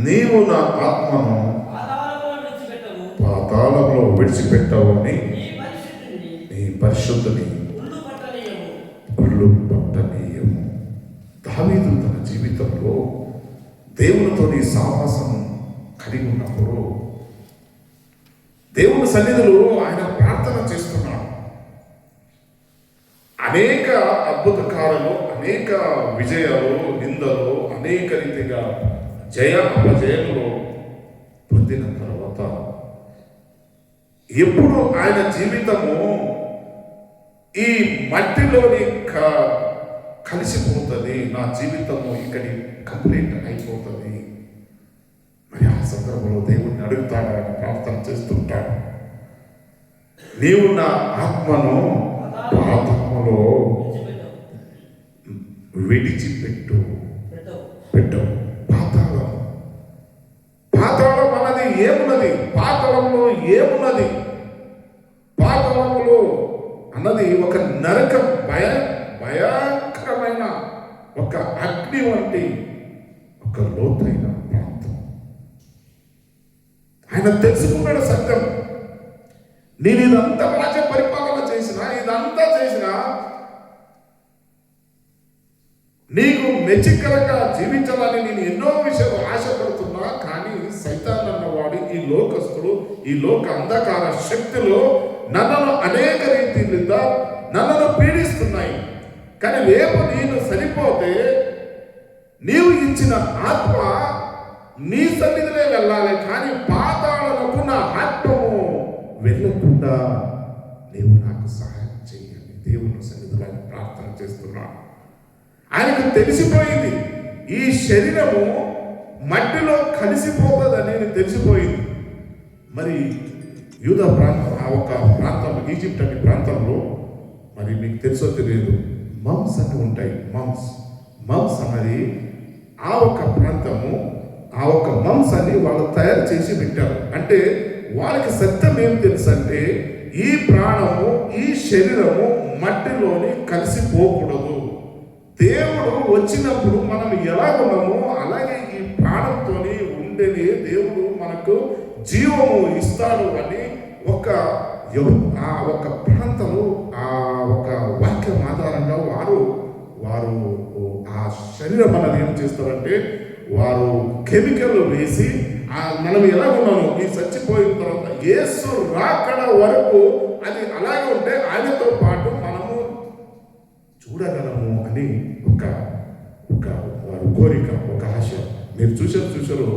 నీవు నా ఆత్మను పాతాళంలో విడిచిపెట్టవు అని నీ పరిశుద్ధుని ఒళ్ళు పట్టనీయము. దావీదు తన జీవితంలో దేవునితో సావాసం కలిగి ఉన్నప్పుడు దేవుని సన్నిధిలో ఆయన ప్రార్థన చేస్తున్నాడు. అనేక అద్భుత కార్యాలు, అనేక విజయాలు, నిందలు, అనేక రీతిగా జయ అపజయములు పొందిన తర్వాత ఎప్పుడు ఆయన జీవితము ఈ మట్టిలోని కలిసిపోతుంది, నా జీవితము ఇక్కడి కంప్లీట్ అయిపోతుంది, మరి ఆ సందర్భంలో దేవుడిని అడుగుతాడు, ఆయన ప్రార్థన చేస్తుంటాడు. నీవు నా ఆత్మను పాతాళంలో విడిచిపెట్టు పెట్టవు. పాతాళం అన్నది ఏమున్నది? పాతాళంలో ఏమున్నది? పాతాళంలో అన్నది ఒక నరకం, భయంకరమైన ఒక అగ్ని వంటి ఒక లోతైన ప్రాంతం. ఆయన తెలుసుకున్నాడు సత్యం. నేను ఇదంతా రాజ్య పరిపాలన చేసినా, ఇదంతా చేసినా నీకు మెచ్చికరంగా జీవించాలని నేను ఎన్నో విషయాలు ఆశపడుతున్నా, కానీ సైతాన్ అన్నవాడు, ఈ లోకస్తుడు, ఈ లోక అంధకార శక్తులు నన్ను అనేక రీతిగా నన్ను పీడిస్తున్నాయి. కానీ రేపు నేను సరిపోతే నీవు ఇచ్చిన ఆత్మ నీ సన్నిధిలో వెళ్ళాలి, కానీ పాతాళమునకు నా ఆత్మము వెళ్ళకుండా నీవు నాకు సహాయం చేయాలి. దేవుని సన్నిధిలో ప్రార్థన చేస్తున్నాను. ఆయనకు తెలిసిపోయింది ఈ శరీరము మట్టిలో కలిసిపోతుందని తెలిసిపోయింది. మరి యూదా ప్రాంతం, ఆ ఒక ప్రాంతం ఈజిప్ట్ అనే ప్రాంతంలో, మరి మీకు తెలుసో తెలియదు, మమ్స్ అని ఉంటాయి. మమ్స్ అన్నది ఆ ఒక ప్రాంతము, ఆ ఒక మమ్స్ అని వాళ్ళు తయారు చేసి పెట్టారు. అంటే వాళ్ళకి సత్యం ఏం తెలుసు అంటే ఈ ప్రాణము, ఈ శరీరము మట్టిలోని కలిసిపోకూడదు. దేవుడు వచ్చినప్పుడు మనం ఎలా ఉన్నామో అలాగే ఈ ప్రాణంతో ఉంటేనే దేవుడు మనకు జీవము ఇస్తాడు అని ఆ ఒక ప్రాంతము, ఆ ఒక వాక్యం ఆధారంగా వారు ఆ శరీరం అన్నది ఏం చేస్తారంటే వారు కెమికల్ వేసి మనం ఎలా ఉన్నాము ఈ చచ్చిపోయిన తర్వాత యేసు రాకడ వరకు అది అలాగే ఉంటే ఆయనతో పాటు మనము చూడగలము అని ఒక కోరిక, ఒక ఆశ. మీరు చూసారు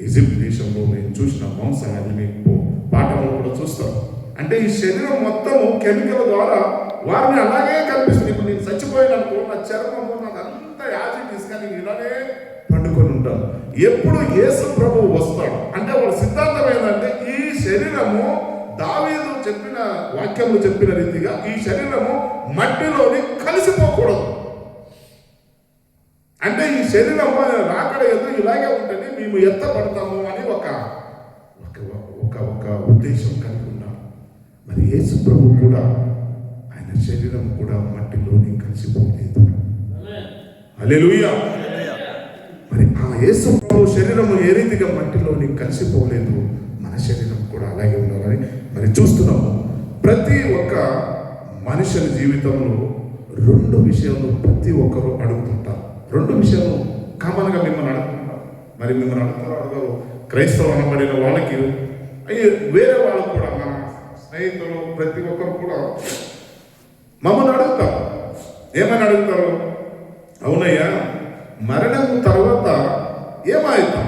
ఈజిప్ట్ దేశంలో నేను చూసిన మాంసం, అది మీకు పాఠంలో కూడా చూస్తాం. అంటే ఈ శరీరం మొత్తము కెమికల్ ద్వారా వారిని అలాగే కనిపిస్తుంది. ఇప్పుడు నేను చచ్చిపోయిననుకో నా చర్మము నాదంతా యాజీ తీసుకొని నేను ఇలానే పండుకొని ఉంటాను. ఎప్పుడు యేసు ప్రభువు వస్తాడు అంటే వాడు సిద్ధాంతం ఏంటంటే ఈ శరీరము దావీదు చెప్పిన వాక్యములు చెప్పిన రీతిగా ఈ శరీరము మట్టిలోని కలిసిపోకూడదు. అంటే ఈ శరీరం రాకడ ఎదురు ఇలాగే ఉంటుంది, మేము ఎత్తపడతాము అని ఒక ఉద్దేశం కలిగి ఉన్నారు. మరి యేసు ప్రభు కూడా ఆయన శరీరం కూడా మట్టిలోని కలిసిపోలేదు. హల్లెలూయా. మరి ఆ యేసు ప్రభు శరీరము ఏ రీతిగా మట్టిలోని కలిసిపోలేదు, మన శరీరం కూడా అలాగే ఉండాలని మరి చూస్తున్నాము. ప్రతి ఒక్క మనుషుల జీవితంలో రెండు విషయాలు ప్రతి ఒక్కరు అడుగుతుంటారు. రెండు విషయాలు కామన్గా మిమ్మల్ని అడుగుతుంటారు. మరి మిమ్మల్ని అడగారు క్రైస్తవం అనబడిన వాళ్ళకి, వేరే వాళ్ళు కూడా, మన స్నేహితులు ప్రతి ఒక్కరు కూడా మమ్మల్ని అడుగుతారు. ఏమని అడుగుతారు? అవునయ్యా, మరణం తర్వాత ఏమవుతాం?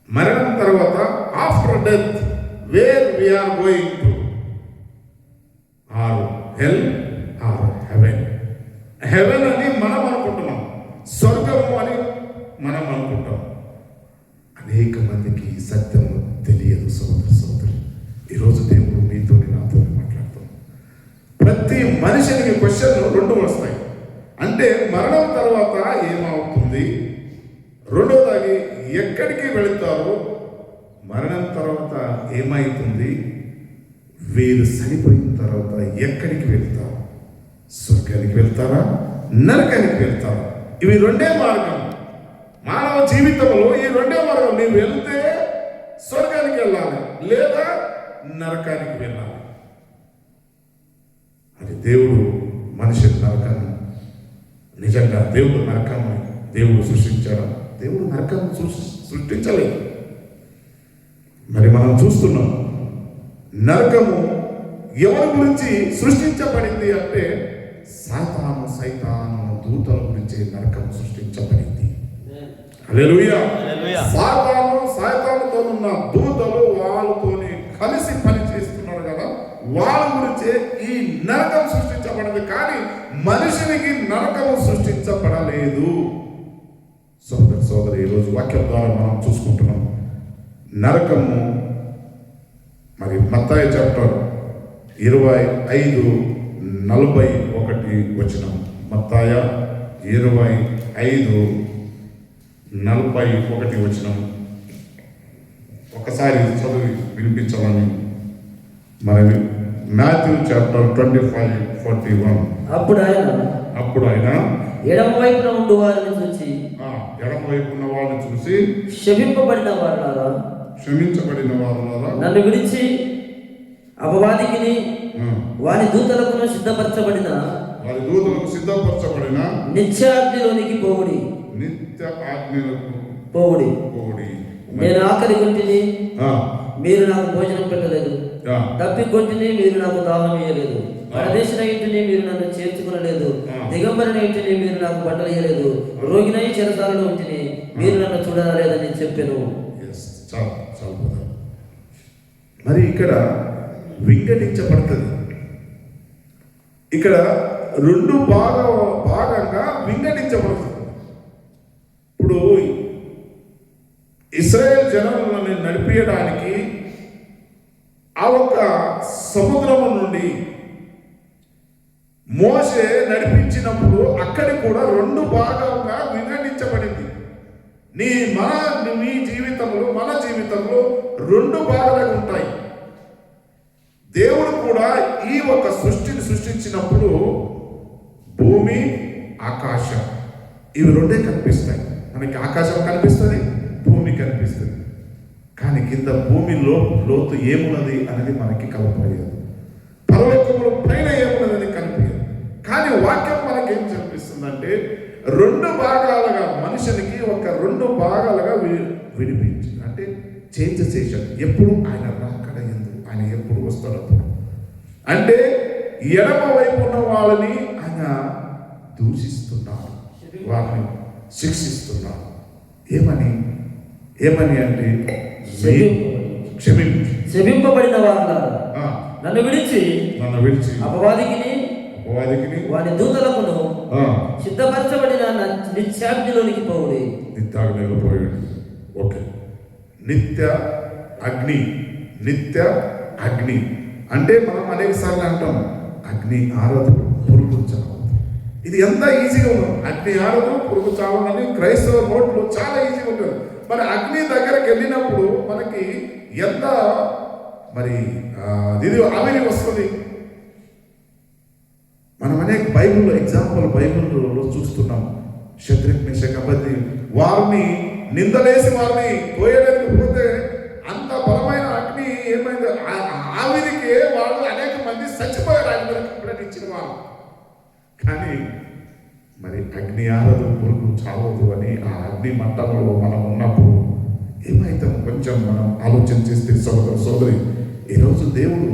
మరణం తర్వాత after death where we are going to, or hell or heaven. Heaven అని మనం అనుకుంటున్నాం, స్వర్గము అని మనం అనుకుంటాం. అనేక మందికి సత్యం తెలియదు. సోదరి, ఈరోజు దేవుడు మీతో నాతో మాట్లాడుతాం. ప్రతి మనిషికి క్వశ్చన్లు రెండు వస్తాయి. అంటే మరణం తర్వాత ఏమవుతుంది, రెండోదాగి ఎక్కడికి వెళుతారు, మరణం తర్వాత ఏమవుతుంది, వీరు చనిపోయిన తర్వాత ఎక్కడికి వెళ్తారు, స్వర్గానికి వెళ్తారా, నరకానికి వెళ్తారా? ఇవి రెండే మార్గం. మానవ జీవితంలో ఈ రెండే మార్గం, నీవు వెళ్తే స్వర్గానికి వెళ్ళాలి లేదా నరకానికి వెళ్ళాలి. అది దేవుడు మనిషి నరకాన్ని, నిజంగా దేవుడు నరకాన్ని దేవుడు సృష్టించాడు? దేవుడు నరకాన్ని సృష్టించలేదు. మరి మనం చూస్తున్నాం నరకము ఎవరి గురించి సృష్టించబడింది అంటే సైతాను దూతల గురించి నరకం సృష్టించబడింది. హల్లెలూయా. సైతానుతో ఉన్న దూతలు వాళ్ళతోని కలిసి పని చేస్తున్నారు కదా, వాళ్ళ గురించే ఈ నరకం సృష్టించబడింది. కానీ మనిషినికి నరకము సృష్టించబడలేదు. సోదరి ఈరోజు వాక్యం ద్వారా మనం చూసుకుంటున్నాం నరకము. మరి మత్తయి చాప్టర్ 25:41 వచనం. మత్తయి 25:41 వచనం ఒకసారి చదివి వినిపించాలని మనవి. Matthew chapter 25:41. అప్పుడు ఆయన ఎడమ వైపున ఉన్న వారిని చూసి క్షమించబడిన వారులారా నన్ను విడిచి అపవాదికిని వారి దూతలకు సిద్ధపరచబడిన నిత్య అగ్నిలోనికి పోవుడి. నేను ఆకలి కొంటిని, మీరు నాకు భోజనం పెట్టలేదు. తప్పి కొంటిని, మీరు నాకు దాహం ఇయ్యలేదు. పరదేశిన ఇంటిని, మీరు నన్ను చేర్చుకునలేదు. దిగంబరిన ఇంటిని, మీరు నాకు బట్టలు ఇయ్యలేదు. రోగినై చెరసాలలో ఇంటిని, మీరు నన్ను చూడలేదని చెప్పాను. మరి ఇక్కడ వింగడించబడుతుంది. ఇక్కడ రెండు భాగంగా వింగడించబడుతుంది. ఇప్పుడు ఇశ్రాయేల్ జనాలను నడిపించడానికి ఆ ఒక్క సముద్రము నుండి మోషే నడిపించినప్పుడు అక్కడి కూడా రెండు భాగంగా వింగడించబడింది. మీ జీవితంలో మన జీవితంలో రెండు భాగాలు ఉంటాయి. దేవుడు కూడా ఈ ఒక సృష్టిని సృష్టించినప్పుడు భూమి ఆకాశం ఇవి రెండే కనిపిస్తాయి. మనకి ఆకాశం కనిపిస్తుంది, భూమి కనిపిస్తుంది. కానీ కింద భూమిలో లోతు ఏమున్నది అనేది మనకి కనపడదు. పర్వతముల పైన ఏమున్నదని కనిపించదు. కానీ వాక్యం మనకేం కనిపిస్తుందంటే రెండు భాగాలుగా మనుషునికి ఒక రెండు భాగాలుగా విడిపించి, అంటే చేంజ్ చేశాడు. ఎప్పుడు ఆయన రాకడ ఎందుకు, ఆయన ఎప్పుడు వస్తాడు అప్పుడు. అంటే ఎడమ వైపు ఉన్న వాళ్ళని ఆయన దూషిస్తున్నాడు, వారిని శిక్షిస్తున్నాడు. ఏమని అంటే క్షమింపబడిన వారు నన్ను విడిచి అపవాదికిని వారి దూతలకును సిద్ధపరచబడిన నిత్యాగ్నిలోనికి పోవుడి. ఓకే, నిత్య అగ్ని అంటే మనం అనేక సార్లు అంటాం అగ్ని ఆరదు పురుగు చావు. ఇది ఎంత ఈజీగా ఉంది. అగ్ని ఆరదు పురుగు చావు అని క్రైస్తవ నోట్లు చాలా ఈజీగా ఉంటుంది. మరి అగ్ని దగ్గరికి వెళ్ళినప్పుడు మనకి ఎంత మరి ఇది ఆవిరి వస్తుంది. మనం అనేక బైబిల్లో బైబిల్లో చూస్తున్నాం. శత్రుఘ్న మేషక్ అబేద్నెగో వారిని నిందలేసి వారిని కోయడానికి పోతే అంత బలమైన అగ్ని ఏమైంది, ఆవిరికి వాళ్ళు అనేక మంది చచ్చిపోయారు. ఆయన కంప్లైంట్ ఇచ్చిన వారు. కానీ మరి అగ్ని ఆరదు పురుగు చావదు అని ఆ అగ్ని మంటలో మనం ఉన్నప్పుడు ఏమైతాం కొంచెం మనం ఆలోచన చేస్తే సోదరి ఈరోజు దేవుడు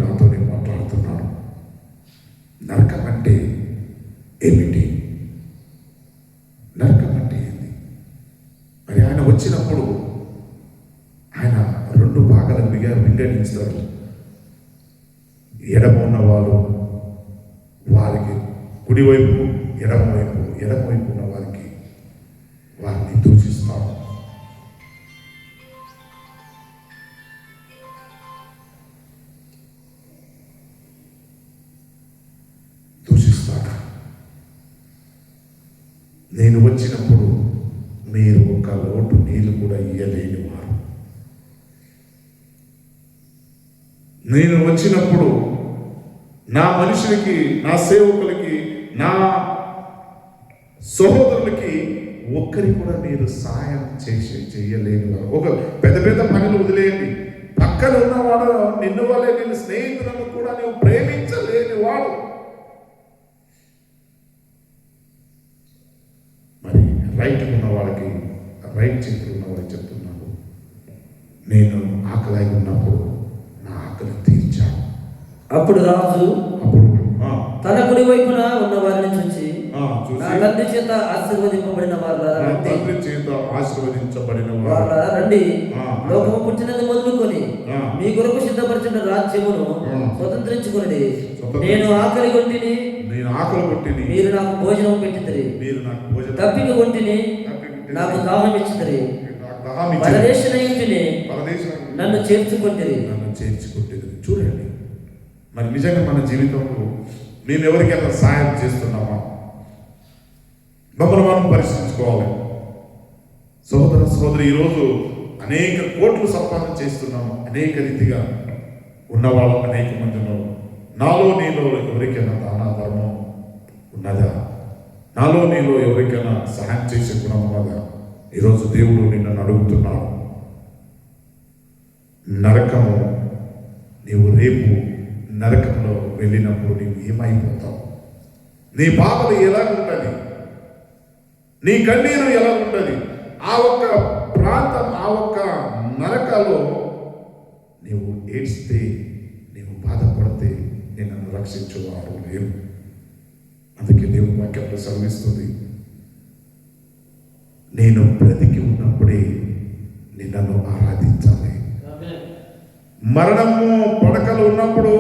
నాతోనే మాట్లాడుతున్నాడు. నరకం అంటే ఏమిటి? నరకం అంటే ఏంది? మరి ఆయన వచ్చినప్పుడు ఆయన రెండు భాగాలు వింగడిస్తాడు. ఎడమ ఉన్న వాళ్ళు వారికి కుడివైపు, ఎడమవైపు ఉన్న వారికి వారిని దూషిస్తాడు. నేను వచ్చినప్పుడు మీరు ఒక లోటు నీళ్ళు కూడా ఇయ్యలేని వారు. నేను వచ్చినప్పుడు నా మనుషులకి, నా సేవకులకి, నా సహోదరులకి ఒక్కరికి కూడా మీరు సాయం చేయలేని వారు. ఒక పెద్ద పెద్ద పనులు వదిలేయండి, పక్కన ఉన్నవాడు నిన్ను వల్లే నేను స్నేహితులను కూడా నువ్వు ప్రేమించలేని వాడు. మరి రైట్ ఉన్న వాళ్ళకి, రైట్ చేతులు ఉన్న వాళ్ళకి చెప్తున్నాను, నేను ఆకలి ఉన్నప్పుడు నా ఆకలి తీర్చాను. అప్పుడు రాజు తన కుడి వైపున ఉన్న వారిని చూసి, నా తండ్రి చేత ఆశీర్వదింపబడిన వారులారా రండి, లోకము పుట్టినది మొదలుకొని మీ కొరకు సిద్ధపరిచిన రాజ్యమును స్వతంత్రించుకుని, నేను ఆకలి కొట్టిని మీరు నాకు భోజనం పెట్టింది, తప్పిక కొట్టిని నాకు దాహం ఇచ్చింది, పరదేశిని నన్ను చేర్చుకొట్టిరి. చూడండి, మరి నిజంగా మన జీవితంలో మేము ఎవరికైనా సహాయం చేస్తున్నామా? మమ్మల్ని మనం పరిశీలించుకోవాలి. సోదర సోదరి, ఈరోజు అనేక కోట్లు సంపాదన చేస్తున్నాము, అనేక రీతిగా ఉన్నవాళ్ళు అనేక మంది ఉన్నారు. నాలో నీలో ఎవరికైనా దాన ధర్మం ఉన్నదా? నాలో నీలో ఎవరికైనా సహాయం చేసే గుణం ఉన్నదా? ఈరోజు దేవుడు నిన్ను అడుగుతున్నాడు. నరకము, నీవు రేపు నరకంలో వెళ్ళినప్పుడు నీవు ఏమైపోతావు? నీ బాధలు ఎలా ఉంటుంది? నీ కన్నీరు ఎలా ఉంటుంది? ఆ ఒక్క ప్రాంతం, ఆ ఒక్క నరకాలో నీవు ఏడ్స్తే, నీవు బాధపడితే నిన్ను రక్షించేవారు లేరు. అందుకే దేవుని వాక్యంలో సెలవిస్తుంది, నేను బ్రతికి ఉన్నప్పుడే నిన్ను ఆరాధించాలి. మరణము పడకలు ఉన్నప్పుడు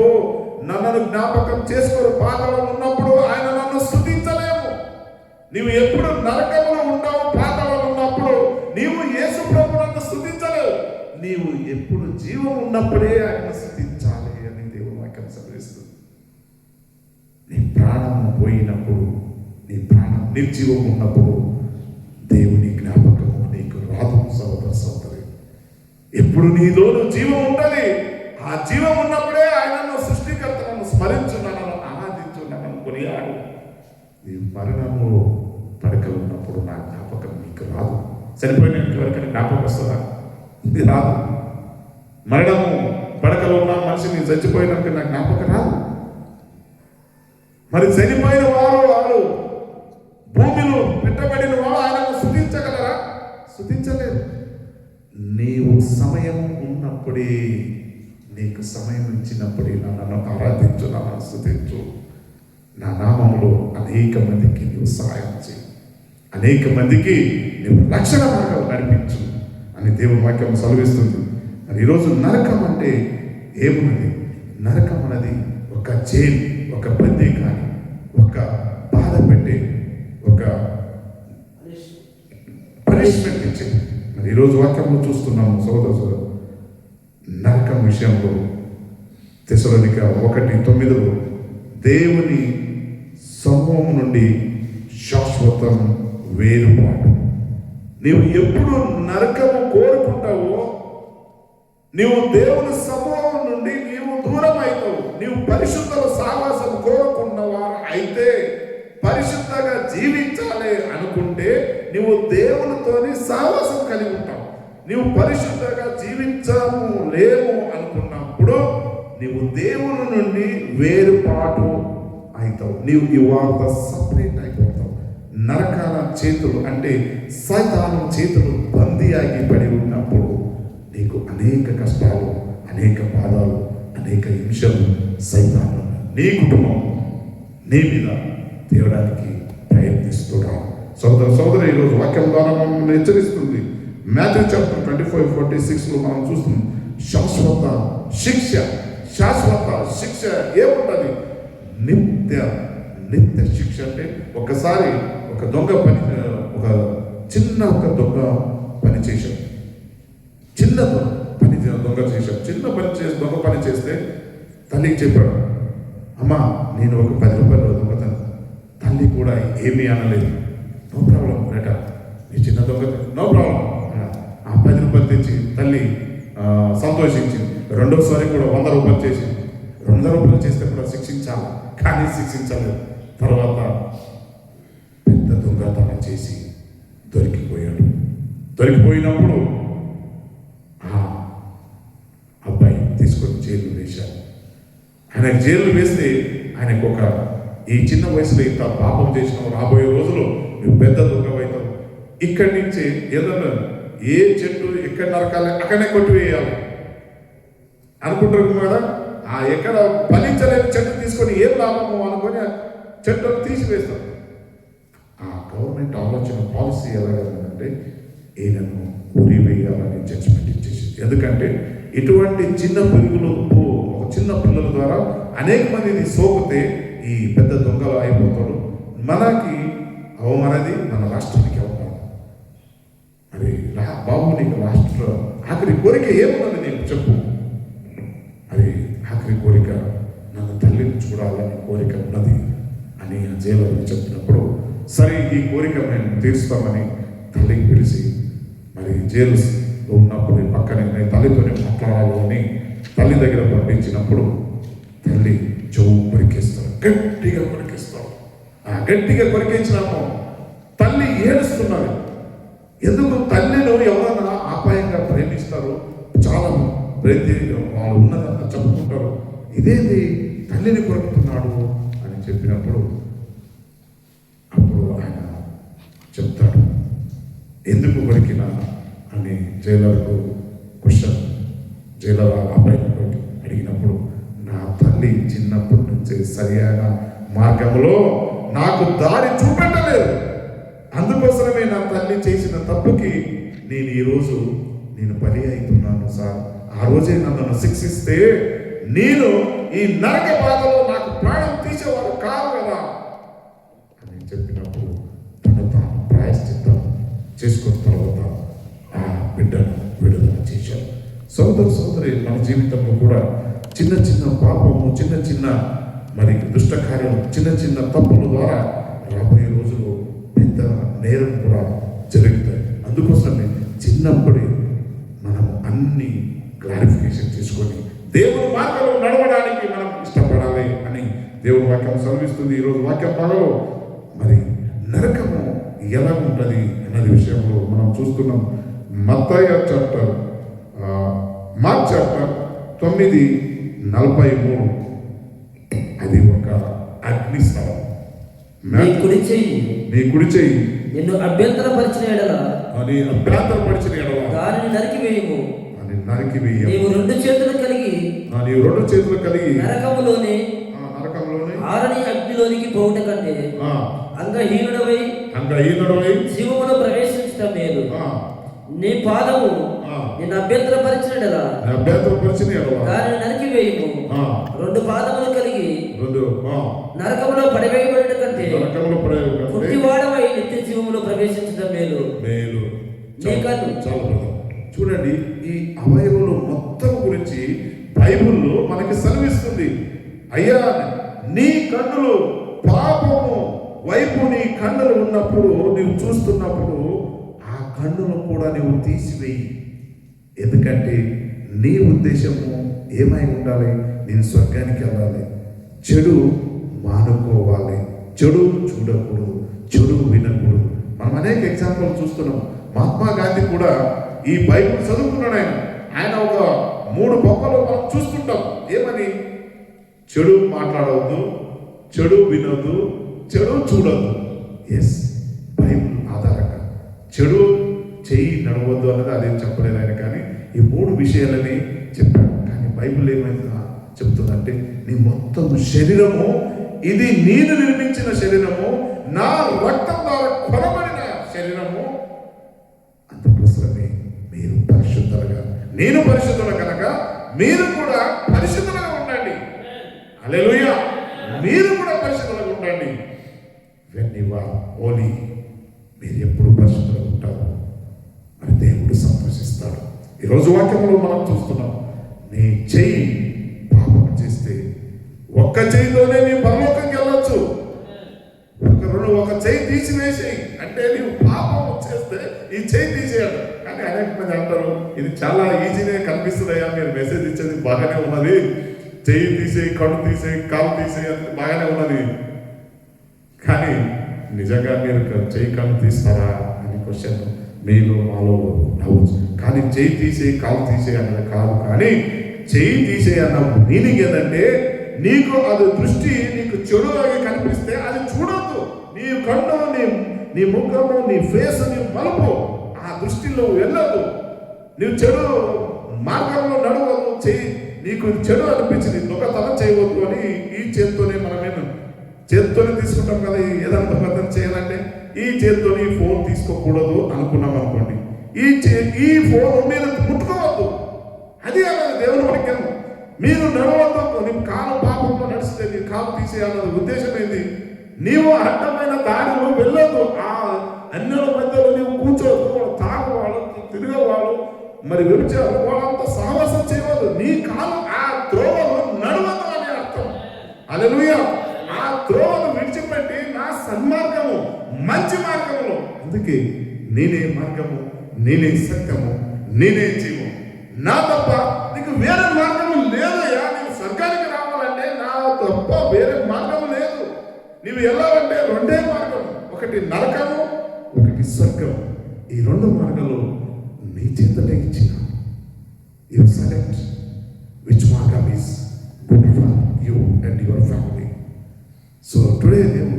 నన్ను జ్ఞాపకం చేసుకోరు, పాతాళం ఉన్నప్పుడు ఆయన నన్ను స్తుతించలేము. నీవు ఎప్పుడు నరకంలో ఉంటావు, పాతాళం ఉన్నప్పుడు నీవు యేసు ప్రభువును స్తుతించలేవు. నీవు ఎప్పుడు జీవం ఉన్నప్పుడే ఆయన స్తుతించాలి అని దేవుని వాక్యం సెలవిస్తుంది. నీ ప్రాణము పోయినప్పుడు, నీ ప్రాణం నిర్జీవం ఉన్నప్పుడు దేవుని జ్ఞాపకము నీకు రాదు. సోదర సోదరి, ఎప్పుడు నీలోను జీవం ఉంటుంది. ఆ జీవం ఉన్నప్పుడే ఆయనను సృష్టికర్తను స్మరించున్నాను, ఆరాధించున్నాను, కొనియాడు. నీ మరణము పడకలు ఉన్నప్పుడు నా జ్ఞాపకం నీకు రాదు. చనిపోయిన ఎవరికైనా జ్ఞాపకం వస్తుందా? ఇది రాదు. మరణము పడకలు ఉన్న మనిషిని చచ్చిపోయినాక నా జ్ఞాపకం రాదు. మరి చనిపోయిన వారు భూమిలో పెట్టబడిన వారు ఆయనను స్తుతించగలరా? స్తుతించలేరు. నీవు సమయం ఉన్నప్పుడే, నీకు సమయం ఇచ్చినప్పుడే నన్ను ఆరాధించు, నన్ను స్తుతించు. నా నామములో అనేక మందికి నీవు సహాయం చేయి, అనేక మందికి నీవు రక్షణ మార్గం నడిపించు అని దేవుని వాక్యం సెలవిస్తుంది. మరి ఈరోజు నరకం అంటే ఏమున్నది? నరకం అన్నది ఒక జైలు, ఒక బందీ, కానీ ఒక బాధ పెట్టే, ఒక పనిష్మెంట్ ఇచ్చేది. మరి ఈరోజు వాక్యంలో చూస్తున్నాము సోదర సోదరు, నరకం విషయంలో తెసలోనిక 1:9 దేవుని సమూహం నుండి శాశ్వతం వేరుపాటు. నీవు ఎప్పుడు నరకము కోరుకుంటావో, నీవు దేవుని సమూహం నుండి నీవు దూరం అవుతావు. నీవు పరిశుద్ధ సావాసం కోరుకున్నవారు అయితే, పరిశుద్ధంగా జీవించాలి అనుకుంటే నీవు దేవునితోని సావాసం కలిగి ఉంటావు. నీవు పరిశుద్ధంగా జీవించాము లేము అనుకున్నప్పుడు నీవు దేవుని నుండి వేరుపాటు అవుతావు. నీవు యువాత సపరేట్ అయిపోతావు. నరకాల చేతులు అంటే సైతాను చేతులు బందీ ఆగిపడి ఉన్నప్పుడు నీకు అనేక కష్టాలు, అనేక బాధలు, అనేక హింసలు సైతాను నీ కుటుంబం నీ మీద తేవడానికి ప్రయత్నిస్తున్నాడు. సోదర సోదరి, ఈరోజు వాక్యం ద్వారా మమ్మల్ని హెచ్చరిస్తుంది. మాథ్యూ చాప్టర్ 25:46 మనం చూస్తున్నాం. శాశ్వత శిక్ష. శాశ్వత శిక్ష ఏముంటుంది? నిత్య శిక్ష. అంటే ఒకసారి ఒక దొంగ పని చేశాం, చిన్న పని చేస్తే తల్లికి చెప్పాడు, అమ్మా నేను ఒక 10 రూపాయలు దొంగతనం. తల్లి కూడా ఏమీ అనలేదు. నో ప్రాబ్లం బేటా, నీ చిన్న దొంగతనం, నో ప్రాబ్లం. ఆ 10 రూపాయలు తెచ్చి తల్లి సంతోషించింది. రెండోసారి కూడా 100 రూపాయలు చేసింది. 100 రూపాయలు చేస్తే కూడా శిక్షించాలి, కానీ శిక్షించలేదు. తర్వాత పెద్ద దొంగతనం చేసి దొరికి దొరికిపోయినప్పుడు ఆ అబ్బాయి తీసుకొని జైలు వేశారు. ఆయన జైలు వేస్తే ఆయనకు ఈ చిన్న వయసులో ఇంత పాపం చేసినావు, రాబోయే రోజులు నువ్వు పెద్ద దొంగవైతావు, ఇక్కడి నుంచి ఏదన్నా ఏ చెట్టు ఎక్కడ నరకాలి అక్కడనే కొట్టివేయాలి అనుకుంటారు కదా. ఎక్కడ ఫలించలేని చెట్టు తీసుకొని ఏం లాభము అనుకొని చెట్టును తీసివేస్తారు. ఆ గవర్నమెంట్ ఆలోచన పాలసీ ఎలాగంటే ఈయనను ఉరివేయాలని జడ్జిమెంట్ ఇచ్చేసింది. ఎందుకంటే ఇటువంటి చిన్న పురుగులు చిన్న పిల్లల ద్వారా అనేక మందిని సోకితే ఈ పెద్ద దొంగలు అయిపోతాడు, మనకి అవమానది, మన రాష్ట్రానికి అవమానం. మరి బాబు నీకు రాష్ట్ర ఆఖరి కోరిక ఏమున్నది నేను చెప్పు. మరి ఆఖరి కోరిక నన్ను తల్లిని చూడాలని కోరిక ఉన్నది అని జైలు చెప్పినప్పుడు సరే ఈ కోరిక మేము తీరుస్తామని తల్లికి పిలిచి మరి జైలు ఉన్నప్పుడు పక్కనే నేను తల్లితోనే మాట్లాడాలి అని తల్లి దగ్గర పంపించినప్పుడు తల్లి చెవు కొరికేస్తాడు, గట్టిగా కొరికేస్తాడు. ఆ గట్టిగా కొరికించినాము తల్లి ఏడుస్తున్నది. ఎందుకు తల్లిను ఎవరన్నా ఆపాయంగా ప్రేమిస్తారు, చాలా వాళ్ళు ఉన్నదంతా చెప్పుకుంటారు, ఇదేంటి తల్లిని కొరుకుతున్నాడు అని చెప్పినప్పుడు అప్పుడు ఆయన చెప్తాడు ఎందుకు కొరికినా అని జైలర్కు క్వశ్చన్ జైలర్ అబ్బాయి అడిగినప్పుడు నా తల్లి చిన్నప్పటి నుంచి సరైన మార్గంలో నాకు దారి చూపెట్టలేదు, అందుకోసమే నా తల్లి చేసిన తప్పుకి నేను ఈరోజు బలి అవుతున్నాను సార్. ఆ రోజే నన్ను శిక్షిస్తే నేను ఈ నరక బాధలో నాకు ప్రాణం తీసేవారు కాదు కదా అని చెప్పినప్పుడు తాను ప్రాయశ్చిత్తం చేసుకున్న తర్వాత ఆ బిడ్డను విడుదల చేశారు. సోదరి మన జీవితంలో కూడా చిన్న చిన్న పాపము, చిన్న చిన్న మరి దుష్ట కార్యం, చిన్న చిన్న తప్పుల ద్వారా రాబోయే రోజుల్లో పెద్ద నేరం కూడా జరుగుతాయి. అందుకోసమే చిన్నప్పుడే మనం అన్ని క్లారిఫికేషన్ చేసుకొని దేవుని మార్గంలో నడవడానికి మనం ఇష్టపడాలి అని దేవుని వాక్యం సెలవిస్తుంది. ఈరోజు వాక్యం భాగంలో మరి నరకము ఎలా ఉంటుంది అన్నది విషయంలో మనం చూస్తున్నాం. మత్తయి చాప్టర్ మార్క్ చాప్టర్ 9:43 అది ఒక అగ్ని స్థలం. నీ కుడి చెయ్యి నిన్ను అభ్యంతరపరిచిన ఎడల దానిని నరికివేయము. నీవు రెండు చేతులు కలిగి నరకములోనే ఆరని అగ్నిలోనికి పోవుట కంటే అంగహీనుడవై జీవములో ప్రవేశించటం మేలు. నీ పాదము నిన్ను అభ్యంతరపరిచిన ఎడల దానిని నరికివేయము. రెండు పాదములు కలిగి నరకములో పడివేయబడిన కంటే పుట్టివాడవై నిత్య జీవములో ప్రవేశించడం మేలు. చూడండి, ఈ అవయవులు మొత్తం గురించి బైబిల్లో మనకి సెలవిస్తుంది. అయ్యా నీ కన్నులు పాపము వైపు నీ కన్నులు ఉన్నప్పుడు నీవు చూస్తున్నప్పుడు ఆ కన్నులు కూడా నీవు తీసివేయి. ఎందుకంటే నీ ఉద్దేశము ఏమై ఉండాలి? నేను స్వర్గానికి వెళ్ళాలి, చెడు మానుకోవాలి, చెడు చూడకూడదు, చెడు వినకూడదు. మనం అనేక ఎగ్జాంపుల్ చూస్తున్నాం. మహాత్మా గాంధీ కూడా ఈ బైబిల్ చదువుకున్నాడు. ఆయన ఒక 3 బొమ్మలు మనం చూస్తుంటాం. ఏమని? చెడు మాట్లాడవద్దు, చెడు వినొద్దు, చెడు చూడొద్దు. ఎస్, బైబిల్ ఆధారంగా చెడు చెయ్యి నడవద్దు అన్నది అదేం చెప్పలేదు ఆయన, కానీ ఈ 3 విషయాలని చెప్పాడు. కానీ బైబిల్ ఏమైనా చెప్తుందంటే నీ మొత్తం శరీరము ఇది నేను నిర్మించిన శరీరము, నా రక్తం ద్వారా కొనబడిన శరీరము, అందుకోసమే మీరు పరిశుద్ధులుగా, నేను పరిశుద్ధులు కనుక మీరు కూడా పరిశుద్ధులుగా ఉండండి. హల్లెలూయా! మీరు కూడా పరిశుద్ధులుగా ఉండండి. వెన్ యు ఆర్ హోలీ, మీరు ఎప్పుడు పరిశుద్ధులుగా ఉంటారు, మరి దేవుడు సంతోషిస్తాడు. ఈరోజు వాక్యంలో మనం చూస్తున్నాం, నీ చెయ్యి పాపం చేస్తే ఒక్క చెయ్యితోనే నీ పరలోకంకి వెళ్ళొచ్చు. ఒక చెయ్యి తీసివేసేయి అంటే నీవు పాపం చేస్తే ఈ చెయ్యి తీసేయాలి. కానీ అనేక మంది అంటారు ఇది చాలా ఈజీనే కనిపిస్తుందయ్యా, మీరు మెసేజ్ ఇచ్చేది బాగానే ఉన్నది, చెయ్యి తీసేయి, కళ్ళు తీసేయి, కాలు తీసేయి అంటే బాగానే ఉన్నది, కానీ నిజంగా మీరు చెయ్యి కళ్ళు తీస్తారా అని క్వశ్చన్ మీలో మాలో రావచ్చు. కానీ చేయి తీసే కాలు తీసే అన్నది కాదు. కానీ చేయి తీసే అన్న మీనింగ్ ఏంటంటే నీకు అది దృష్టి నీకు చెడులాగా కనిపిస్తే అది చూడొద్దు. నీ కన్ను, నీ ముఖము, నీ ఫేస్, నీ మలుపు ఆ దృష్టిలో వెళ్ళదు. నీవు చెడు మార్గంలో నడవద్దు. చెయ్యి నీకు చెడు అనిపించింది దొంగతనం చేయవద్దు అని ఈ చేత్తోనే మనమేను చేత్తోనే తీసుకుంటాం కదా. ఏదైనా దొంగతనం చేయాలంటే ఈ చేత్తోని ఫోన్ తీసుకోకూడదు అనుకున్నాం అనుకోండి, ఈ ఫోన్ మీరు ముట్టుకోవద్దు. అది అన్నది దేవుని వాక్యం. మీరు నడవద్దు. నీకు కాలు పాపంలో నడిస్తే నీ కాలు తీసేయాలన్నది ఉద్దేశం ఏంది? నీవు అడ్డమైన దారిలో వెళ్ళొద్దు. ఆ అన్యుల మధ్యలో నీవు కూర్చోవద్దు. వాడు తాగువాడు, తిరిగేవాడు, మరి వ్యభిచారం వాళ్ళంతా సహవాసం చేయవద్దు. నీ కాలు ఆ త్రోవలో నడవదు అని అర్థం. హల్లెలూయా. ఆ త్రోవను విడిచిపెట్టి నా సన్మార్గము, మంచి మార్గములో, అందుకే నేనే మార్గము, నేనే సత్యము, నేనే జీవం, నా తప్ప నీకు వేరే మార్గము లేదయ్యా. నీవు స్వర్గానికి రావాలంటే నా తప్ప వేరే మార్గము లేదు. నీవు వెళ్ళాలంటే రెండే మార్గం, ఒకటి నరకము, ఒకటి స్వర్గం. ఈ రెండు మార్గాలు నీ చేతనే ఇచ్చిన. యు సెలెక్ట్ విచ్ మార్గం is good for you and your family. So today నేను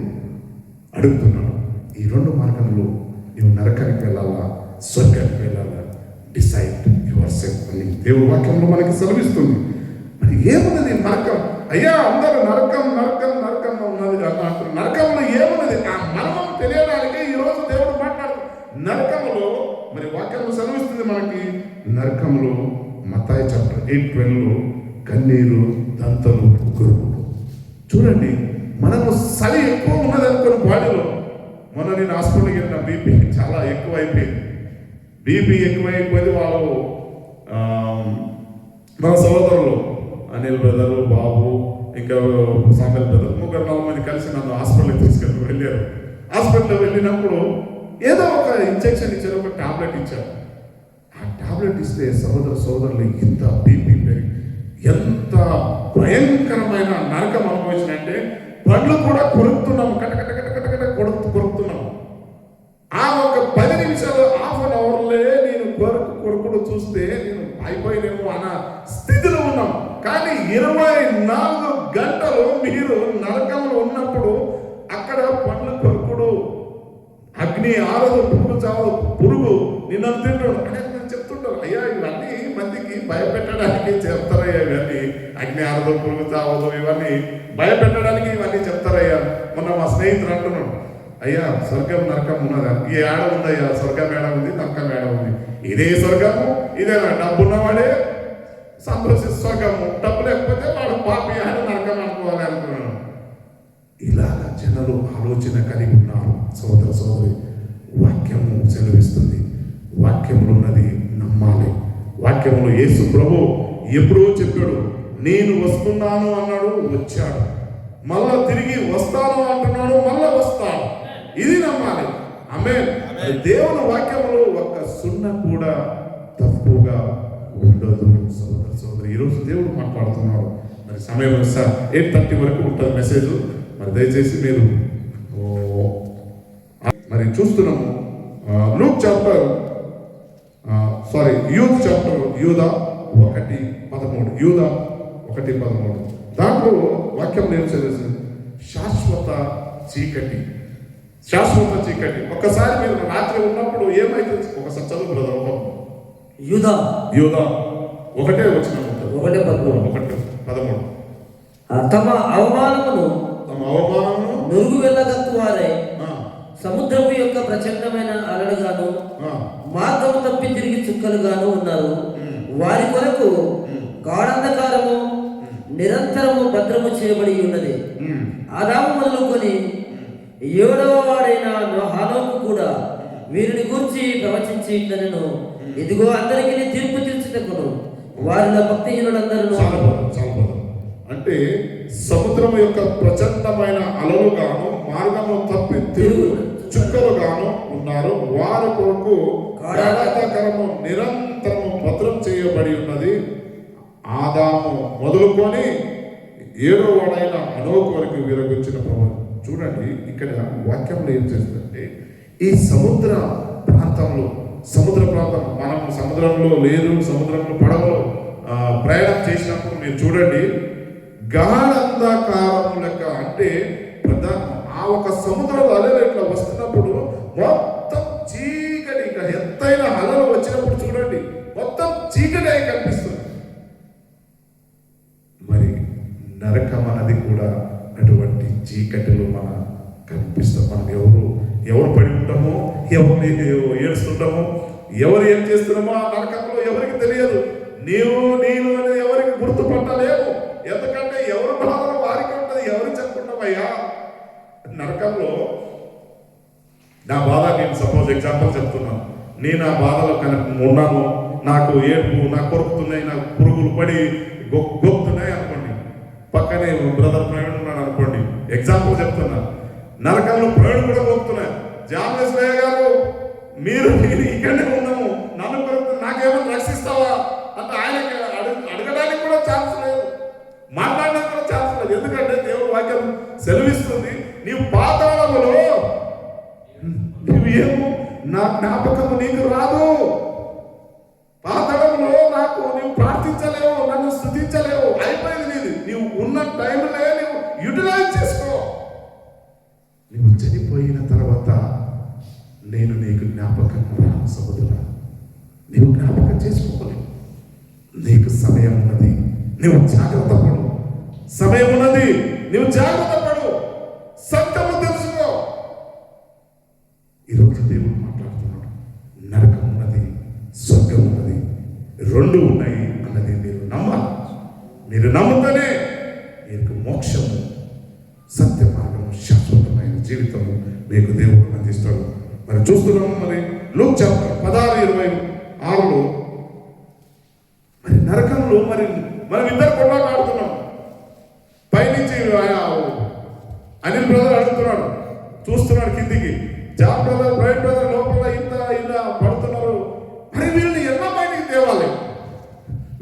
అడుగుతున్నాను, ఈ రెండు మార్గంలో నీవు నరకానికి వెళ్ళాలా, స్వర్గానికి వెళ్ళాలా? డిసైడ్ యువర్ సెల్ఫ్ అని దేవుని వాక్యంలో మనకి సెలవిస్తుంది. మరి ఏమున్నది నరకం? అయ్యా అందరూ నరకం నరకం నరకం ఉన్నది కదా. నరకంలో ఏమున్నది? ఆ మర్మం తెలియడానికి ఈరోజు దేవుడు మాట్లాడుతున్నాడు. నరకంలో మరి వాక్యంలో సెలవిస్తుంది మనకి. నరకంలో మత్తాయి చాప్టర్ 8:12 కన్నీరు, దంతలు, గురుపులు. చూడండి, మనము చలి ఎక్కువ ఉన్నది అనుకున్న బాడీలో. మొన్న నేను హాస్పిటల్కి వెళ్ళిన, బీపీ చాలా ఎక్కువ అయిపోయింది. బీపీ ఎక్కువైపోయింది. వాళ్ళు మన సోదరులు అనిల్ బ్రదరు, బాబు, ఇంకా సామెల్ బ్రదర్, 3-4 మంది కలిసి నన్ను హాస్పిటల్కి వెళ్ళారు. హాస్పిటల్కి వెళ్ళినప్పుడు ఏదో ఒక ఇంజెక్షన్ ఇచ్చారు, ఒక టాబ్లెట్ ఇచ్చారు. ఆ టాబ్లెట్ ఇస్తే సోదరులు ఇంత బీపీ పెరిగి ఎంత భయంకరమైన నరకం అనుభవించినంటే పండ్లు కూడా కొరుకుతున్నాము, కటకట కొరుకుతున్నాము. ఆ ఒక 10 నిమిషాలు, హాఫ్ అన్ అవర్లే నేను కొరుకుడు చూస్తే నేను అయిపోయినేమో అన్న స్థితిలో ఉన్నాం. కానీ 24 గంటలు మీరు నరకంలో ఉన్నప్పుడు అక్కడ పండ్లు కొరుకుడు, అగ్ని ఆరదు, పురుగు చావదు, పురుగు నిన్ను తింటాడు అని చెప్తుంటారు. అయ్యా ఇవన్నీ మందికి భయపెట్టడానికి చెప్తారయ్యా. ఇవన్నీ అగ్ని ఆరదు, పురుగు చావదు, ఇవన్నీ భయపెట్టడానికి ఇవన్నీ చెప్తారయ్యా. మొన్న మా స్నేహితుడు అంటున్నాడు, అయ్యా స్వర్గం నరకం ఉన్నదా? ఈ ఏడ ఉందయ్యా, స్వర్గం ఏడ ఉంది, నరకం ఏడ ఉంది? ఇదే స్వర్గము, ఇదేనా? డబ్బు ఉన్నవాడే సంతోషిస్తు స్వర్గము, డబ్బు లేకపోతే వాడు పాపి అని నరకం అనుకోవాలి అనుకున్నాను. ఇలాగ జనులు ఆలోచన కలిగి ఉన్నారు. సోదరి వాక్యము సెలవిస్తుంది. వాక్యములు ఉన్నది నమ్మాలి. వాక్యములు యేసు ప్రభు ఎప్పుడో చెప్పాడు, నేను వస్తున్నాను అన్నాడు, వచ్చాడు. మళ్ళా తిరిగి వస్తాను అంటున్నాడు, మళ్ళా వస్తాడు. ఇది నమ్మాలి. ఆమేన్. దేవుని వాక్యములో ఒక్క సున్న కూడా తప్పుగా ఉండదు. సోదరి ఈరోజు దేవుడు మాట్లాడుతున్నాడు. మరి సమయం 8:30 వరకు ఉంటుంది మెసేజ్. మరి దయచేసి మీరు మరి చూస్తున్నాము యూత్ చాప్టర్ యూదా 1:13 దాంట్లో వాక్యం ఏం చదివేసింది? శాశ్వత చీకటి. ఒక్కసారి మీరు రాత్రి ఉన్నప్పుడు ఏమైతుంది? ఒకసారి చదువు బ్రదర్. యూదా 1:13 తమ అవమానమును నురుగు వెళ్ళగత్తు వారే సముద్రము యొక్క ప్రచండమైన అలలుగాను మార్గము తప్పి తిరిగి చుక్కలుగాను ఉన్నారు. వారి కొరకు గాఢంధకారము నిరంతరము భద్రము చేయబడి ఉన్నది. ఆదాము మొదలుకొని 7వ వాడైన హానోకు కూడా వీరిని గురించి ప్రవచించి ఇట్లనెను, ఇదిగో అందరికీ తీర్పు తీర్చుటకును వారిలో భక్తిహీనులందరూ. అంటే సముద్రం యొక్క ప్రచండమైన అలలుగాను మార్గము తప్పి తిరుగు చుక్కలుగాను ఉన్నారు. వారి కొరకు గాఢంధకారము నిరంతరము భద్రం చేయబడి ఉన్నది. ఆదాము మొదలుకొని 7వ వాడైన హనోకు వరకు వీరగొచ్చిన ప్రభు. చూడండి, ఇక్కడ వాక్యంలో ఏం చేస్తుందంటే ఈ సముద్ర ప్రాంతంలో, సముద్ర ప్రాంతం, మనం సముద్రంలో లేదు, సముద్రంలో పడవలో ప్రయాణం చేసినప్పుడు మీరు చూడండి, గాఢంధకారం లెక్క, అంటే ఆ ఒక సముద్రం అలలు ఇట్లా వస్తున్నప్పుడు మొత్తం చీకటి, ఇంకా ఎత్తైన అలలు వచ్చినప్పుడు చూడండి మొత్తం చీకటి అయి కనిపిస్తుంది. మరి నరకం అన్నది కూడా అటువంటి చీకటిలో మనం కనిపిస్తాం. మనం ఎవరు పడి ఉంటామో, ఎవరిని ఏడుస్తుంటామో, ఎవరు ఏం చేస్తున్నామో ఆ నరకంలో ఎవరికి తెలియదు. నేను అనేది ఎవరికి గుర్తుపట్టలేము. ఎందుకంటే ఎవరు బాధలు వారికి ఉంటుంది. ఎవరు చెప్పుకుంటామయ్యా నరకంలో నా బాధ, నేను సపోజ్ ఎగ్జాంపుల్ చెప్తున్నాను, నేను ఆ బాధలో కనుక ఉన్నాను, నాకు ఏడుపు, నాకు కొరుకుతున్నాయి, నాకు పురుగులు పడి గొక్కుతున్నాయి అనుకోండి, పక్కనే బ్రదర్ ప్రవీణ్ ఉన్నాడు అనుకోండి, ఎగ్జాంపుల్ చెప్తున్నా, నరకంలో ప్రవీణ్ కూడా గొక్కుతున్నాయి. జాన్వేశ్వరయ్య గారు మీరు ఇక్కడనే ఉన్నాము, నన్ను కొరకు నాకేమో రక్షిస్తావా అంటే ఆయనకి అడగడానికి కూడా ఛాన్స్ లేదు, మాట్లాడడానికి కూడా ఛాన్స్ లేదు. ఎందుకంటే దేవుడు వాక్యం సెలవిస్తుంది, నీవు పాతాళములో నువ్వేమో నా జ్ఞాపకము నీకు రాదు, పాతాళంలో నాకు నీవు ప్రార్థించలేవు, నన్ను స్తుతించలేవు, అయిపోయింది నీది. నీవు ఉన్న టైంలో నీవు యూటిలైజ్ చేసుకో. నువ్వు చనిపోయిన తర్వాత నేను నీకు జ్ఞాపకం రాను సహోదరా, నీవు జ్ఞాపకం చేసుకోలేవు. నీకు సమయం ఉన్నది, నువ్వు జాగ్రత్త పడు. సమయం ఉన్నది, నువ్వు జాగ్రత్త పడు, సత్యము తెలుసుకో. ఈరోజు దేవుడు మాట్లాడుతున్నాడు, నరకం ఉన్నది, స్వర్గం ఉన్నది, రెండు ఉన్నాయి అన్నది మీరు నమ్మాలి. మీరు నమ్ముతూనే మీకు మోక్షము, సత్య మార్గము, శాశ్వతమైన జీవితము మీకు దేవుడు అందిస్తాడు. మరి చూస్తున్నాము, మరి లూక్ చాప్టర్ 16:26లో మరి నరకంలో మరి మనం ఇద్దరు కొట్లాడుతున్నాం. పైనుంచి అనిల్ బ్రదర్ అడుగుతున్నాడు, చూస్తున్నాడు కిందికి, జాబ్ బ్రదర్, బ్రైట్ బ్రదర్ లోపల ఇలా పడుతున్నారు. మరి వీళ్ళని ఎలా బయటికి తేవాలి,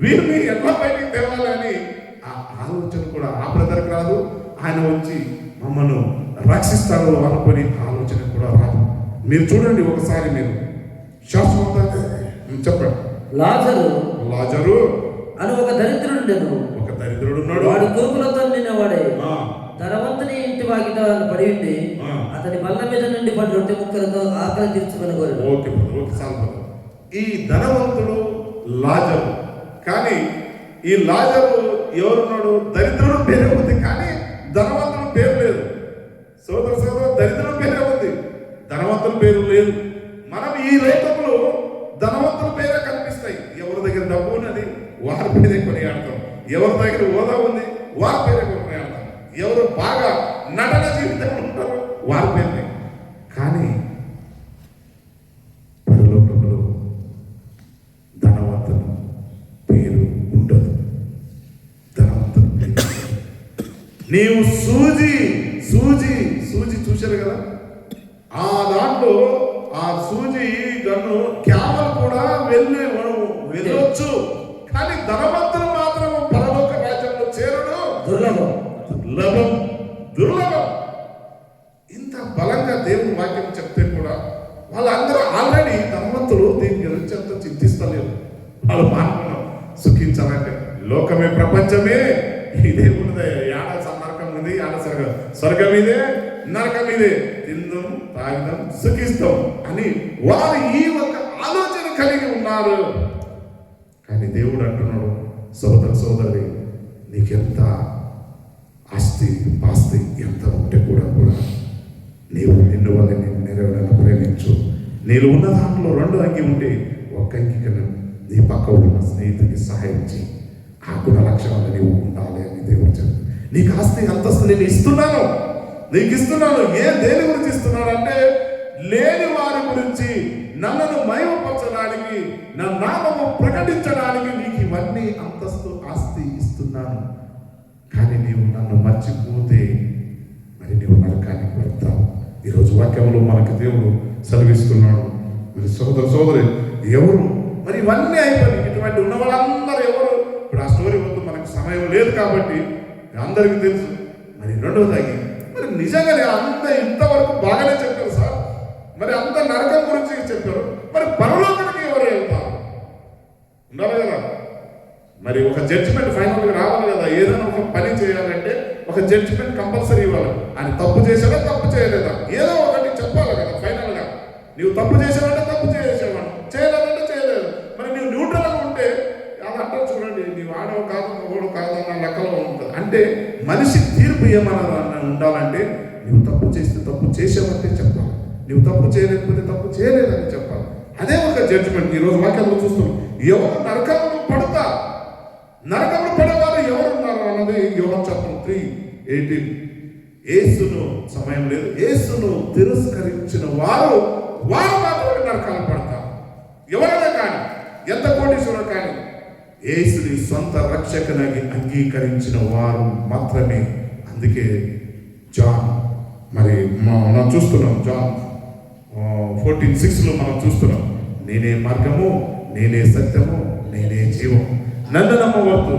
వీళ్ళని ఎలా బయటికి తేవాలి అని ఆ ఆలోచన కూడా ఆ బ్రదర్కి రాదు. ఆయన వచ్చి మమ్మల్ని రక్షిస్తాడు అనుకుని ఆలోచన కూడా రాదు. మీరు చూడండి ఒకసారి, మీరు శాశ్వత చెప్పండి. లాజరు అని ఒక దరిద్రుడు ఉన్నాడు. వాడు కురుకులతో నిన్నవాడే తన వంతుని ఇంటి వాకిట పడి ఉండి అతని బల్ల మీద నుండి పడి రొట్టె ముక్కలతో ఆకలి తీర్చుకొని కోరాడు. ఓకే, ఈ ధనవంతుడు లాజరు, కానీ ఈ లాజరు ఎవరున్నాడు? దరిద్రుడు పేరే ఉంది, కానీ ధనవంతుడు పేరు లేదు. సోదర దరిద్రుడు పేరే ఉంది, ధనవంతుల పేరు లేదు. మనం ఈ లోకంలో ధనవంతుల పేరే కనిపిస్తాయి. ఎవరి దగ్గర డబ్బు ఉన్నది వారి పేరే కొనియాడతాం, ఎవరి దగ్గర హోదా ఉంది వారి పేరే కొనియాడతాం, ఎవరు బాగా నటన జీవితంలో ఉంటారో వారి పేరునే. కానీ పరలోకంలో ధనవంతుల పేరు ఉండదు, ధనవంతుల పేరు. నీవు సూజి చూశారు కదా, ఆ దాంట్లో ఆ సూజి గన్ను క్యామల్ కూడా వెళ్ళొచ్చు, కానీ ధనవంతులు మాత్రం పరలోక రాజ్యంలో చేరడు. దుర్లభం. ఇంత బలంగా దేవుని వాక్యం చెప్తే కూడా వాళ్ళందరూ ఆల్రెడీ ధనవంతులు దీని గురించి అంత చింతిస్తలేరు. వాళ్ళు మానుకున్నాం, సుఖించాలంటే లోకమే ప్రపంచమే ఇదే ఉన్నదే, యాడ నరకం ఉంది, యాడ స్వర్గం ఇదే, నరకం ఇదే, తిందాం తాగిదాం సుఖిస్తాం అని వారు ఈ ఒక ఆలోచన కలిగి ఉన్నారు. కానీ దేవుడు అంటున్నాడు, సోదరి నీకెంత ఆస్తి ఎంత ఉంటే కూడా నీవు నిన్ను వల్ల నేను నెరవేరాలని ప్రేమించు. నీళ్ళు ఉన్న దాంట్లో 2 అంగి ఉంటే ఒక్క అంగికి నీ పక్క ఉన్న స్నేహితుడికి సహాయం చేయి. ఆ గుణ లక్షణాలు నీవు ఉండాలి అని దేవుడు చెప్తాడు. నీకు ఆస్తి అంతస్తు నేను ఇస్తున్నాను, నీకు ఇస్తున్నాను. దేని గురించి ఇస్తున్నాడు అంటే, లేని వారి గురించి నన్ను మహిమపరచడానికి, నా నామము ప్రకటించడానికి నీకు ఇవన్నీ అంతస్తు ఆస్తి ఇస్తున్నాను. కానీ నీవు నన్ను మర్చిపోతే మరి నీవు నరకానికి వెళ్తావు. ఈరోజు వాక్యంలో మనకు దేవుడు సెలవిస్తున్నాడు. మరి సోదరి ఎవరు మరి ఇవన్నీ అయిపోయి ఇటువంటి ఉన్న వాళ్ళందరూ ఎవరు? ఇప్పుడు ఆ స్టోరీ వద్దు, మనకు సమయం లేదు కాబట్టి అందరికీ తెలుసు. మరి రెండవదాగి మరి నిజంగానే ఇంతవరకు బాగానే చెప్పారు సార్, మరి అంత నరకం గురించి చెప్పారు. మరి పరలోకానికి ఎవరు వెళ్తారు? ఉండాలి కదా. మరి ఒక జడ్జిమెంట్ ఫైనల్గా రావాలి కదా. ఏదైనా ఒక పని చేయాలంటే ఒక జడ్జిమెంట్ కంపల్సరీ ఇవ్వాలి. ఆయన తప్పు చేసాడా తప్పు చేయలేదా ఏదో ఒకటి చెప్పాలి కదా ఫైనల్గా. నీవు తప్పు చేసావంటే తప్పు చేసేవాడు, చేయలేదంటే చేయలేదు. మరి నీవు న్యూట్రల్గా ఉంటే అలా అంటారు చూడండి, నీవు ఆడవు కాదు మగోడు కాదు అన్న లెక్కలో ఉంటుంది. అంటే మనిషి తీర్పు ఏమన్నా ఉండాలంటే నువ్వు తప్పు చేస్తే తప్పు చేసావంటే చెప్పాలి, నువ్వు తప్పు చేయలేకపోతే తప్పు చేయలేదని చెప్పాలి. అదే ఒక జడ్జిమెంట్. ఈరోజు వాక్యంలో చూస్తున్నాం, ఎవరు నరకంలో పడతా, నరకంలో పడేవారు ఎవరున్నారు అన్నది యోహాను చాప్టర్ 3:18. యేసును సమయం లేదు, యేసును తిరస్కరించిన వారు మాత్రమే నరకాలు పడతారు. ఎవరైనా కానీ, ఎంత కోటీశ్వరుడు కానీ, యేసుని సొంత రక్షకుని అంగీకరించిన వారు మాత్రమే. అందుకే జాన్ మరి మనం చూస్తున్నాం, జాన్ 14:6 మనం చూస్తున్నాం, నేనే మార్గము, నేనే సత్యము, నేనే జీవం, నన్ను నమ్మవద్దు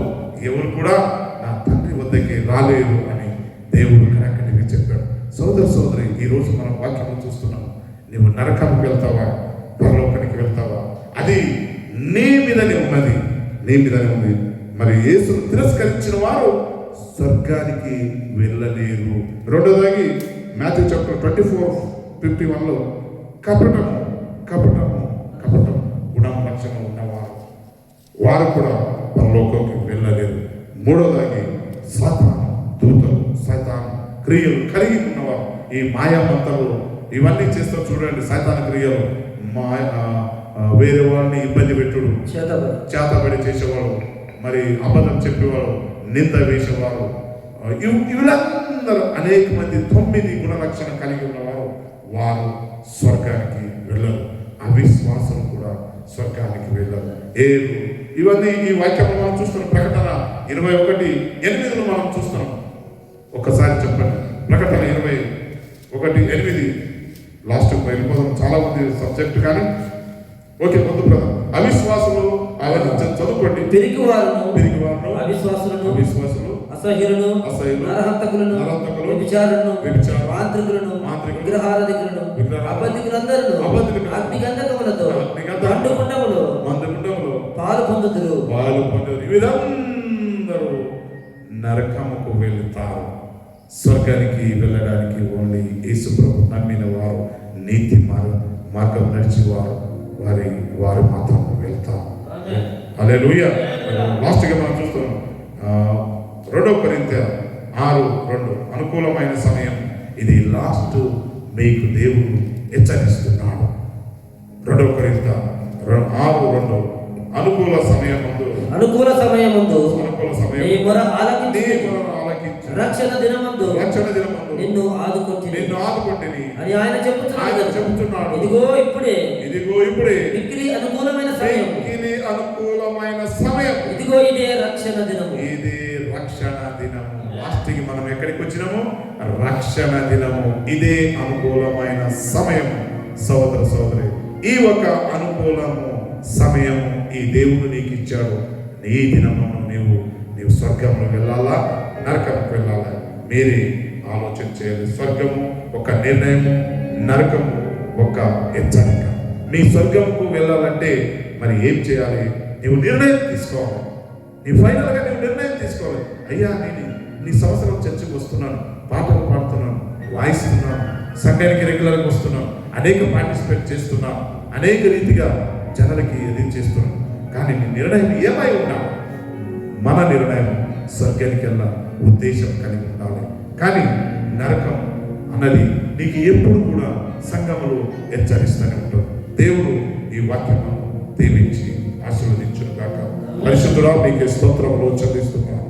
ఎవరు కూడా నా తండ్రి వద్దకి రాలేరు అని దేవుడు కరెక్ట్గా చెప్పాడు. సోదరి ఈరోజు మనం వాక్యం చూస్తున్నాం. నువ్వు నరకానికి వెళ్తావా, పరలోకానికి వెళ్తావా, అది నీ మీదనే ఉన్నది, నీ మీదనే ఉంది. మరి యేసును తిరస్కరించిన వారు స్వర్గానికి వెళ్ళలేరు. రెండోదాగి మాథ్యూ చాప్టర్ 24:51 కపటము గుణం లక్షణం ఉన్నవారు వారు కూడా పరలోకంకి వెళ్ళలేరు. మూడోదాగి సాతాను దూతలు, సాతాను క్రియలు కలిగి ఉన్నవారు, ఈ మాయామంతలు ఇవన్నీ చేస్తారు చూడండి. సాతాను క్రియలు వేరే వాళ్ళని ఇబ్బంది పెట్టుడు, చేతబడి చేసేవాడు, మరి అబద్ధం చెప్పేవాడు, నింద వేసేవారు, వీళ్ళందరూ అనేక మంది 9 గుణ లక్షణం కలిగి ఉన్నవారు వారు స్వర్గానికి వెళ్ళరు. అవిశ్వాసం కూడా స్వర్గానికి వెళ్ళరు. ఇవన్నీ ఈ వాక్యంలో మనం చూస్తున్నాం. ప్రకటన 21:8 మనం చూస్తున్నాం. ఒక్కసారి చెప్పండి, ప్రకటన 21:8. లాస్ట్ వెళ్ళిపోదాం, చాలా ఉంది సబ్జెక్ట్ కానీ ఓకే. ముందు ప్రధాన అవిశ్వాసులు అవన్నీ చదువుకోండి. పిరికివారును అవిశ్వాసులను అసహ్యులను నరహంతకులను వ్యభిచారులను మాంత్రికులను విగ్రహారాధికులను అబద్ధికులందరూ అగ్నిగంధకములతో మండుకుండములో పాలు పొందుదురు. వీరందరూ నరకముకు వెళుతారు. స్వర్గానికి వెళ్ళడానికి ఓన్లీ యేసు ప్రభు నమ్మిన వారు, నీతి మార్గం నడిచేవారు వారు మాత్రం వెళ్తారు. హల్లెలూయా. లాస్ట్గా మనం చూస్తున్నాం 2 కొరింథీయులు 6:2 అనుకూలమైన సమయం ఇది లాస్ట్ మీకు దేవుడు హెచ్చరిస్తున్నాడు. 2 కొరింథీయులు 6:2 అనుకూల సమయం ముందు నీ మొర ఆలకించి రక్షణ దినమందు నిన్ను ఆదుకొంటిని అని ఆయన చెబుతున్నాడు. ఇదిగో ఇప్పుడే మిక్కిలి అనుకూలమైన సమయం, ఇదిగో ఇదే రక్షణ దినము. లాస్ట్కి మనం ఎక్కడికి వచ్చినాము? రక్షణ దినము. ఇదే అనుకూలమైన సమయం. సోదరి ఈ ఒక అనుకూలము సమయం ఈ దేవుడు నీకు ఇచ్చాడు. ఈ దినము నీవు స్వర్గంలో వెళ్ళాలా, నరకంకి వెళ్ళాలా? మీరే ఆలోచన చేయాలి. స్వర్గము ఒక నిర్ణయము, నరకము ఒక హెచ్చరిక. నీ స్వర్గంకు వెళ్ళాలంటే మరి ఏం చేయాలి? నీవు నిర్ణయం తీసుకోవాలి. ఫైనల్గా నిర్ణయం తీసుకోవాలి. అయ్యా, నేను నీ సంవత్సరం చర్చకు వస్తున్నాను, పాటలు పాడుతున్నాను, వాయిస్తున్నాను, సంఘానికి రెగ్యులర్గా వస్తున్నాను, అనేక పార్టిసిపేట్ చేస్తున్నాను, అనేక రీతిగా జనాలకి ఎదురు చేస్తున్నాను. కానీ నీ నిర్ణయం ఏమై ఉండాలి? మన నిర్ణయం స్వర్గానికి వెళ్ళ ఉద్దేశం కలిగి ఉండాలి. కానీ నరకం అన్నది నీకు ఎప్పుడు కూడా సంఘములు హెచ్చరిస్తూనే ఉంటుంది. దేవుడు ఈ వాక్యము దీవించి ఆశీర్వదించును గాక. పరిశుద్ధుడా, నీకే స్తోత్రములు చెల్లిస్తున్నాను.